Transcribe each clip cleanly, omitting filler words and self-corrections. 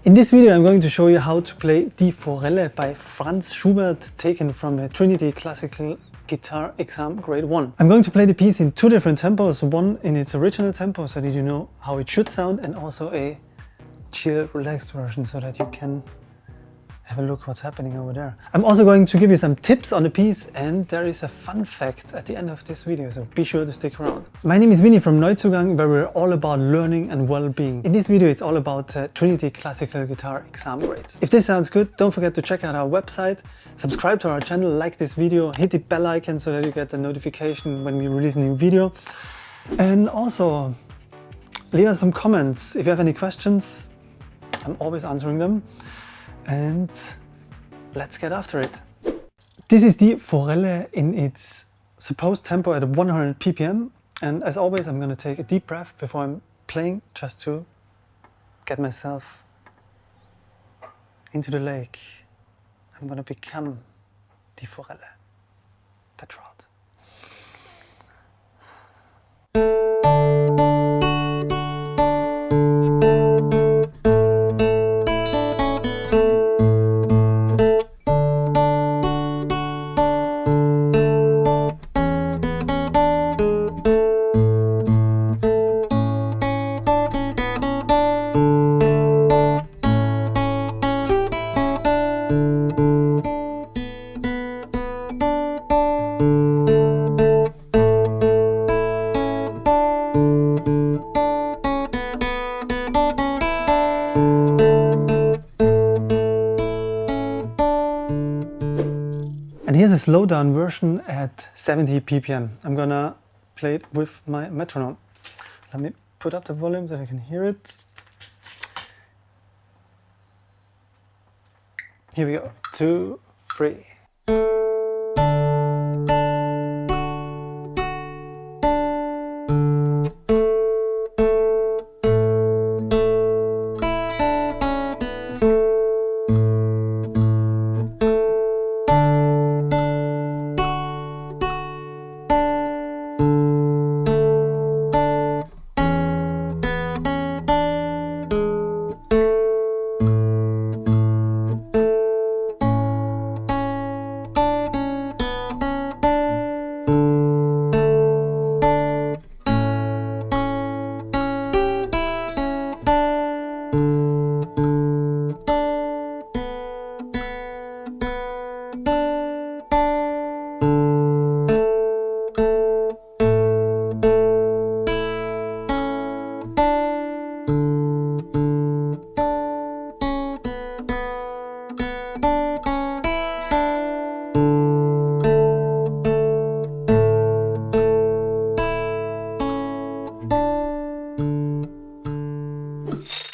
In this video I'm going to show you how to play Die Forelle by Franz Schubert, taken from a Trinity Classical Guitar Exam Grade 1. I'm going to play the piece in two different tempos, one in its original tempo so that you know how it should sound, and also a chill, relaxed version so that you can have a look what's happening over there. I'm also going to give you some tips on the piece, and there is a fun fact at the end of this video, so be sure to stick around. My name is Vinny from Neuzugang, where we're all about learning and well-being. In this video it's all about Trinity Classical Guitar Exam Grades. If this sounds good, don't forget to check out our website, subscribe to our channel, like this video, hit the bell icon so that you get the notification when we release a new video, and also leave us some comments. If you have any questions, I'm always answering them. And let's get after it. This is Die Forelle in its supposed tempo at 100 ppm, and as always I'm going to take a deep breath before I'm playing, just to get myself into the lake. I'm going to become Die Forelle, the trout. And here's a slow down version at 70 ppm. I'm gonna play it with my metronome. Let me put up the volume so I can hear it. Here we go. 2, 3.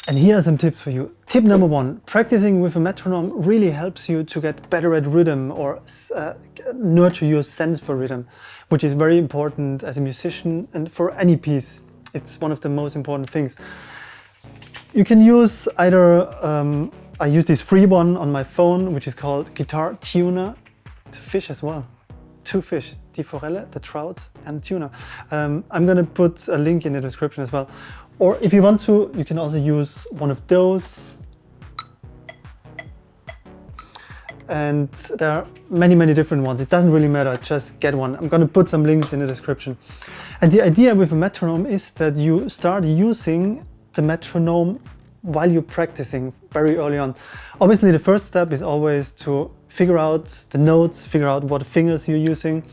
And here are some tips for you. Tip number 1, practicing with a metronome really helps you to get better at rhythm, or nurture your sense for rhythm, which is very important as a musician and for any piece. It's one of the most important things. You can use either, I use this free one on my phone, which is called Guitar Tuner. It's a fish as well. 2 fish, Die Forelle, the trout, and tuna. I'm gonna put a link in the description as well. Or if you want to, you can also use one of those. And there are many different ones. It doesn't really matter, just get one. I'm gonna put some links in the description. And the idea with a metronome is that you start using the metronome while you're practicing very early on. Obviously the first step is always to figure out the notes, figure out what fingers you're using,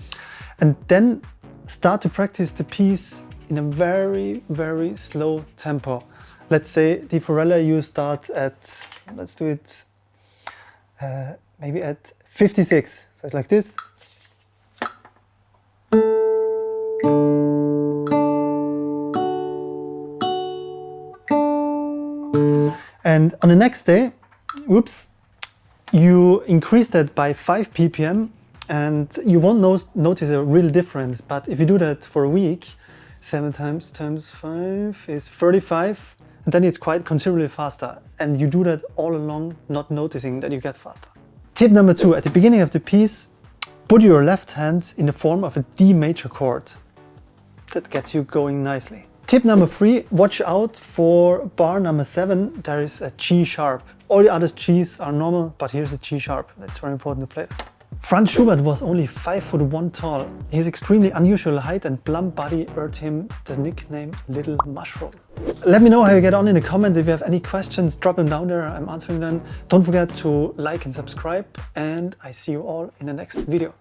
and then start to practice the piece in a very slow tempo. Let's say Die Forelle, you start at, let's do it maybe at 56. So it's like this. And on the next day, whoops, you increase that by 5 ppm, and you won't notice a real difference. But if you do that for a week, 7 times 5 is 35, and then it's quite considerably faster. And you do that all along, not noticing that you get faster. Tip number 2, at the beginning of the piece, put your left hand in the form of a D major chord. That gets you going nicely. Tip number 3, watch out for bar number 7. There is a G sharp. All the other Gs are normal, but here's a G sharp. That's very important to play that. Franz Schubert was only 5'1" tall. His extremely unusual height and plump body earned him the nickname Little Mushroom. Let me know how you get on in the comments. If you have any questions, drop them down there. I'm answering them. Don't forget to like and subscribe, and I see you all in the next video.